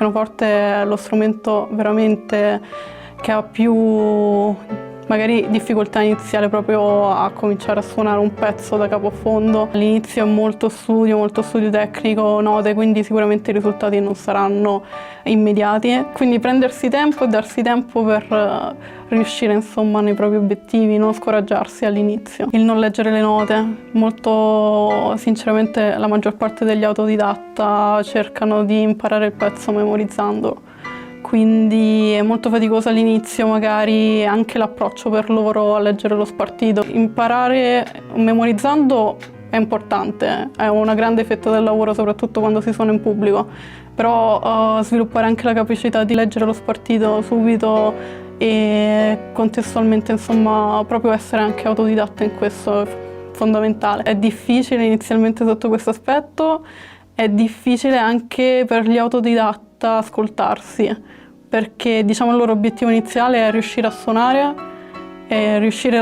pianoforte è lo strumento veramente che ha più magari difficoltà iniziale proprio a cominciare a suonare un pezzo da capo a fondo. All'inizio è molto studio tecnico, note, quindi sicuramente i risultati non saranno immediati. Quindi prendersi tempo e darsi tempo per riuscire insomma nei propri obiettivi, non scoraggiarsi all'inizio. Il non leggere le note, molto sinceramente la maggior parte degli autodidatta cercano di imparare il pezzo memorizzandolo. Quindi è molto faticoso all'inizio magari anche l'approccio per loro a leggere lo spartito. Imparare memorizzando è importante, è una grande fetta del lavoro soprattutto quando si suona in pubblico, però sviluppare anche la capacità di leggere lo spartito subito e contestualmente insomma proprio essere anche autodidatta in questo è fondamentale. È difficile inizialmente sotto questo aspetto, è difficile anche per gli autodidatta ascoltarsi, perché diciamo il loro obiettivo iniziale è riuscire a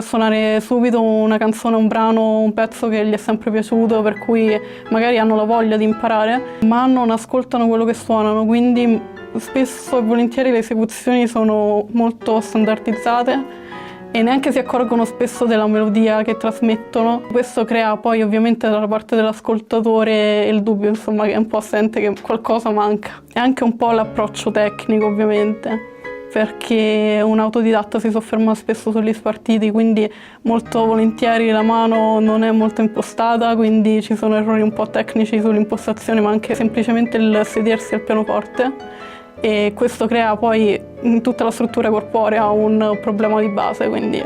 suonare subito una canzone, un brano, un pezzo che gli è sempre piaciuto, per cui magari hanno la voglia di imparare, ma non ascoltano quello che suonano, quindi spesso e volentieri le esecuzioni sono molto standardizzate e neanche si accorgono spesso della melodia che trasmettono. Questo crea poi ovviamente dalla parte dell'ascoltatore il dubbio insomma che è un po' assente, che qualcosa manca. E anche un po' l'approccio tecnico ovviamente, perché un autodidatta si sofferma spesso sugli spartiti, quindi molto volentieri la mano non è molto impostata, quindi ci sono errori un po' tecnici sull'impostazione, ma anche semplicemente il sedersi al pianoforte. E questo crea poi in tutta la struttura corporea un problema di base, quindi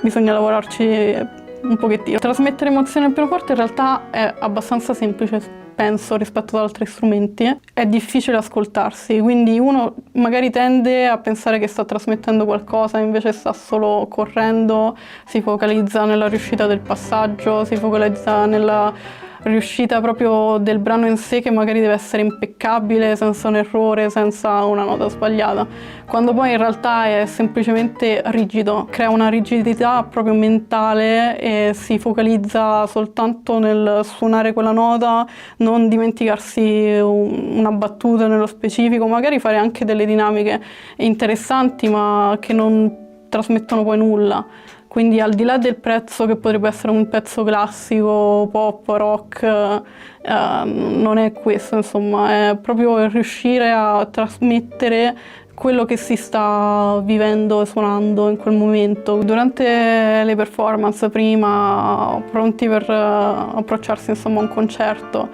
bisogna lavorarci un pochettino. Trasmettere emozioni al pianoforte in realtà è abbastanza semplice, penso, rispetto ad altri strumenti. È difficile ascoltarsi, quindi uno magari tende a pensare che sta trasmettendo qualcosa, invece sta solo correndo, si focalizza nella riuscita del passaggio, si focalizza nella riuscita proprio del brano in sé, che magari deve essere impeccabile, senza un errore, senza una nota sbagliata, quando poi in realtà è semplicemente rigido, crea una rigidità proprio mentale e si focalizza soltanto nel suonare quella nota, non dimenticarsi una battuta nello specifico, magari fare anche delle dinamiche interessanti ma che non trasmettono poi nulla. Quindi al di là del pezzo che potrebbe essere un pezzo classico, pop, rock, non è questo, insomma, è proprio riuscire a trasmettere quello che si sta vivendo e suonando in quel momento. Durante le performance, prima, pronti per approcciarsi insomma, a un concerto,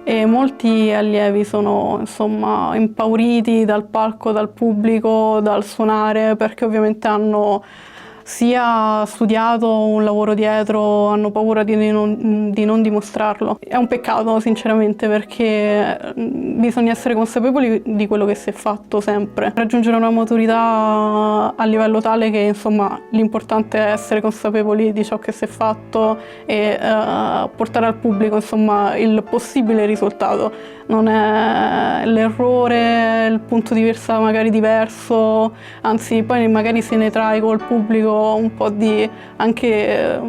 e molti allievi sono insomma, impauriti dal palco, dal pubblico, dal suonare, perché ovviamente hanno sia studiato un lavoro dietro, hanno paura di non dimostrarlo. È un peccato sinceramente, perché bisogna essere consapevoli di quello che si è fatto sempre. Raggiungere una maturità a livello tale che insomma l'importante è essere consapevoli di ciò che si è fatto e portare al pubblico insomma il possibile risultato. Non è l'errore, il punto di vista magari diverso, anzi poi magari se ne trae col pubblico un po' di anche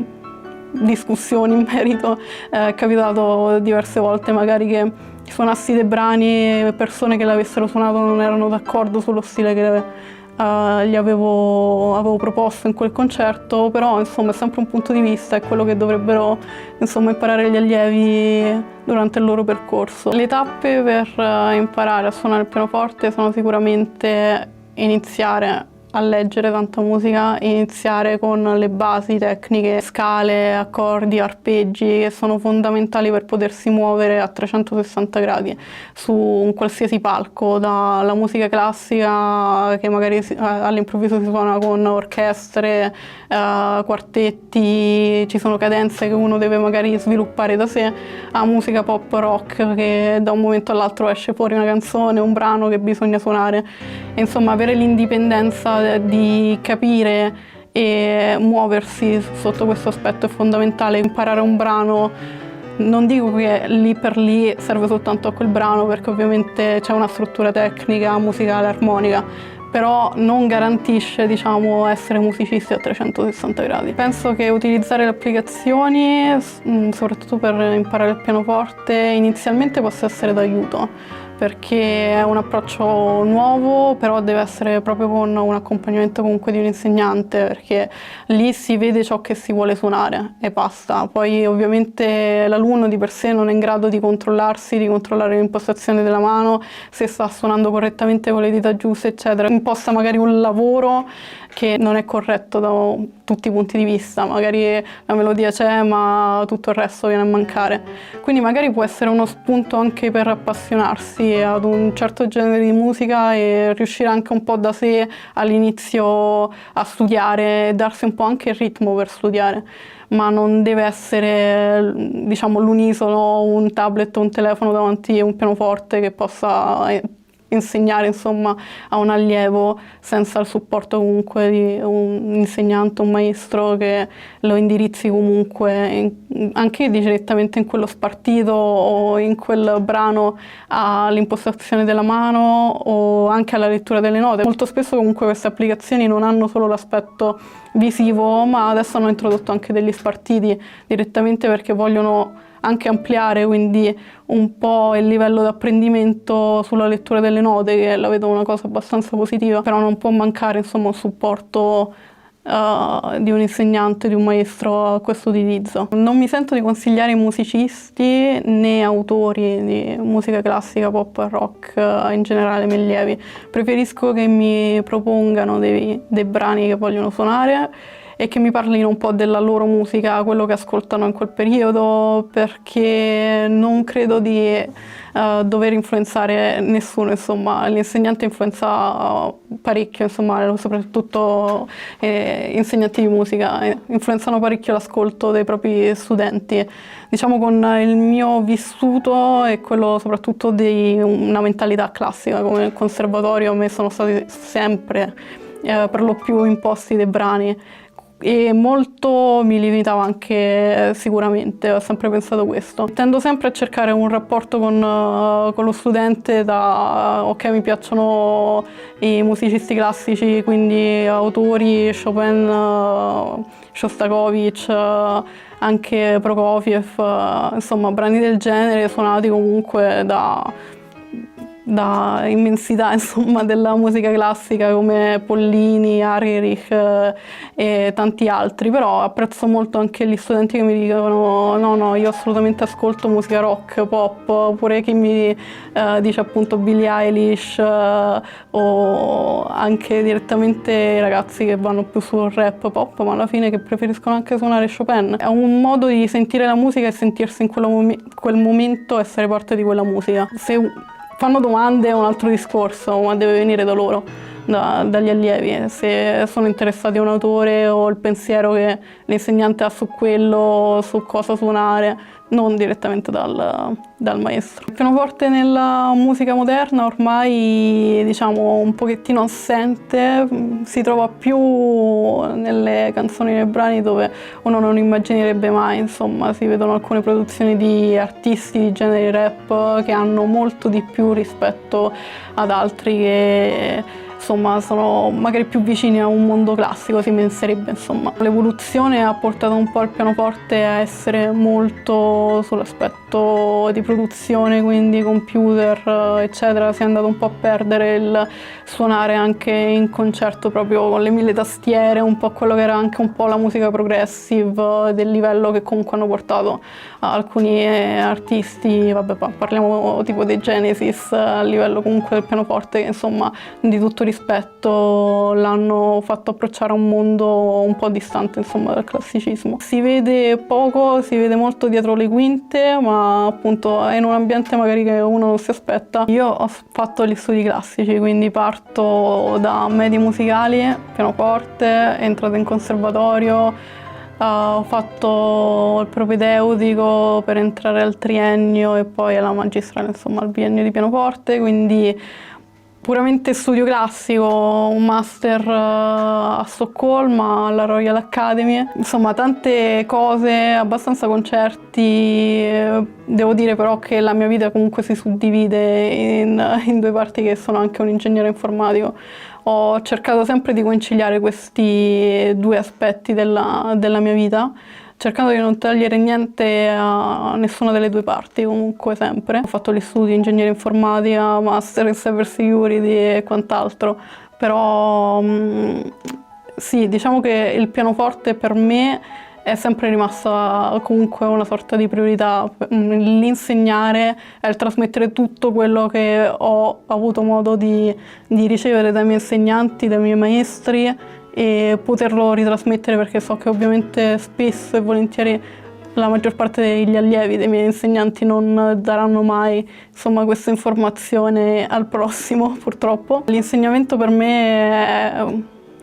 discussioni in merito. È capitato diverse volte magari che suonassi dei brani e persone che l'avessero suonato non erano d'accordo sullo stile che gli avevo proposto in quel concerto, però insomma è sempre un punto di vista, è quello che dovrebbero insomma imparare gli allievi durante il loro percorso. Le tappe per imparare a suonare il pianoforte sono sicuramente iniziare a leggere tanta musica, iniziare con le basi tecniche, scale, accordi, arpeggi, che sono fondamentali per potersi muovere a 360 gradi su un qualsiasi palco, dalla musica classica che magari all'improvviso si suona con orchestre, quartetti, ci sono cadenze che uno deve magari sviluppare da sé, a musica pop rock che da un momento all'altro esce fuori una canzone, un brano che bisogna suonare. E, insomma, avere l'indipendenza di capire e muoversi sotto questo aspetto è fondamentale. Imparare un brano, non dico che lì per lì serve soltanto a quel brano, perché ovviamente c'è una struttura tecnica, musicale, armonica, però non garantisce, diciamo, essere musicisti a 360 gradi. Penso che utilizzare le applicazioni, soprattutto per imparare il pianoforte, inizialmente possa essere d'aiuto, perché è un approccio nuovo, però deve essere proprio con un accompagnamento comunque di un insegnante, perché lì si vede ciò che si vuole suonare e basta. Poi ovviamente l'alunno di per sé non è in grado di controllarsi, di controllare l'impostazione della mano, se sta suonando correttamente con le dita giuste, eccetera. Imposta magari un lavoro che non è corretto da tutti i punti di vista, magari la melodia c'è ma tutto il resto viene a mancare. Quindi magari può essere uno spunto anche per appassionarsi ad un certo genere di musica e riuscire anche un po' da sé all'inizio a studiare, darsi un po' anche il ritmo per studiare. Ma non deve essere, diciamo, l'unisono, un tablet o un telefono davanti a un pianoforte che possa insegnare, insomma, a un allievo senza il supporto comunque di un insegnante, un maestro che lo indirizzi comunque anche direttamente in quello spartito o in quel brano all'impostazione della mano o anche alla lettura delle note. Molto spesso comunque queste applicazioni non hanno solo l'aspetto visivo, ma adesso hanno introdotto anche degli spartiti direttamente perché vogliono anche ampliare quindi un po' il livello di apprendimento sulla lettura delle note, che la vedo una cosa abbastanza positiva, però non può mancare insomma un supporto di un insegnante, di un maestro a questo utilizzo. Non mi sento di consigliare ai musicisti né autori di musica classica, pop e rock in generale, ai miei allievi. Preferisco che mi propongano dei brani che vogliono suonare e che mi parlino un po' della loro musica, quello che ascoltano in quel periodo, perché non credo di dover influenzare nessuno, insomma. L'insegnante influenza parecchio, insomma, soprattutto insegnanti di musica influenzano parecchio l'ascolto dei propri studenti. Diciamo con il mio vissuto e quello soprattutto di una mentalità classica, come nel conservatorio a me sono stati sempre per lo più imposti dei brani e molto mi limitava anche sicuramente, ho sempre pensato questo. Tendo sempre a cercare un rapporto con lo studente da ok, mi piacciono i musicisti classici, quindi autori, Chopin, Shostakovich, anche Prokofiev, insomma brani del genere suonati comunque da immensità insomma della musica classica come Pollini, Argerich e tanti altri, però apprezzo molto anche gli studenti che mi dicono no, io assolutamente ascolto musica rock, pop, oppure chi mi dice appunto Billie Eilish o anche direttamente i ragazzi che vanno più sul rap pop, ma alla fine che preferiscono anche suonare Chopin. È un modo di sentire la musica e sentirsi in quel momento, essere parte di quella musica. Se fanno domande è un altro discorso, ma deve venire da loro, dagli allievi. Se sono interessati a un autore o il pensiero che l'insegnante ha su quello, su cosa suonare, non direttamente dal maestro. Il pianoforte nella musica moderna ormai, diciamo, un pochettino assente, si trova più nelle canzoni, nei brani dove uno non immaginerebbe mai, insomma, si vedono alcune produzioni di artisti di genere rap che hanno molto di più rispetto ad altri che insomma sono magari più vicini a un mondo classico, si penserebbe, insomma. L'evoluzione ha portato un po' il pianoforte a essere molto sull'aspetto di produzione, quindi computer, eccetera. Si è andato un po' a perdere il suonare anche in concerto proprio con le 1000 tastiere, un po' quello che era anche un po' la musica progressive del livello che comunque hanno portato alcuni artisti, vabbè, parliamo tipo dei Genesis, a livello comunque del pianoforte, che insomma di tutto rispetto l'hanno fatto approcciare a un mondo un po' distante, insomma, dal classicismo. Si vede poco, si vede molto dietro le quinte, ma appunto è in un ambiente magari che uno non si aspetta. Io ho fatto gli studi classici, quindi parto da medie musicali, pianoforte, entrato in conservatorio, ho fatto il propedeutico per entrare al triennio e poi alla magistrale, insomma al biennio di pianoforte, quindi puramente studio classico, un master a Stoccolma, alla Royal Academy, insomma tante cose, abbastanza concerti. Devo dire però che la mia vita comunque si suddivide in due parti, che sono anche un ingegnere informatico. Ho cercato sempre di conciliare questi due aspetti della mia vita, cercando di non togliere niente a nessuna delle due parti, comunque sempre. Ho fatto gli studi in ingegneria informatica, master in cyber security e quant'altro, però sì, diciamo che il pianoforte per me è sempre rimasta comunque una sorta di priorità. L'insegnare è il trasmettere tutto quello che ho avuto modo di ricevere dai miei insegnanti, dai miei maestri, e poterlo ritrasmettere, perché so che ovviamente spesso e volentieri la maggior parte degli allievi dei miei insegnanti non daranno mai, insomma, questa informazione al prossimo, purtroppo. L'insegnamento per me è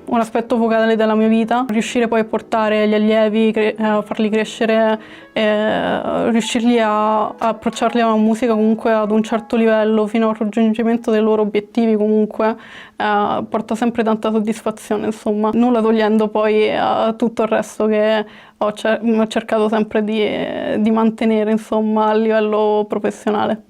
un aspetto focale della mia vita, riuscire poi a portare gli allievi, a farli crescere, riuscirli a approcciarli alla musica comunque ad un certo livello fino al raggiungimento dei loro obiettivi, comunque porta sempre tanta soddisfazione, insomma, nulla togliendo poi a tutto il resto che ho cercato sempre di mantenere, insomma, a livello professionale.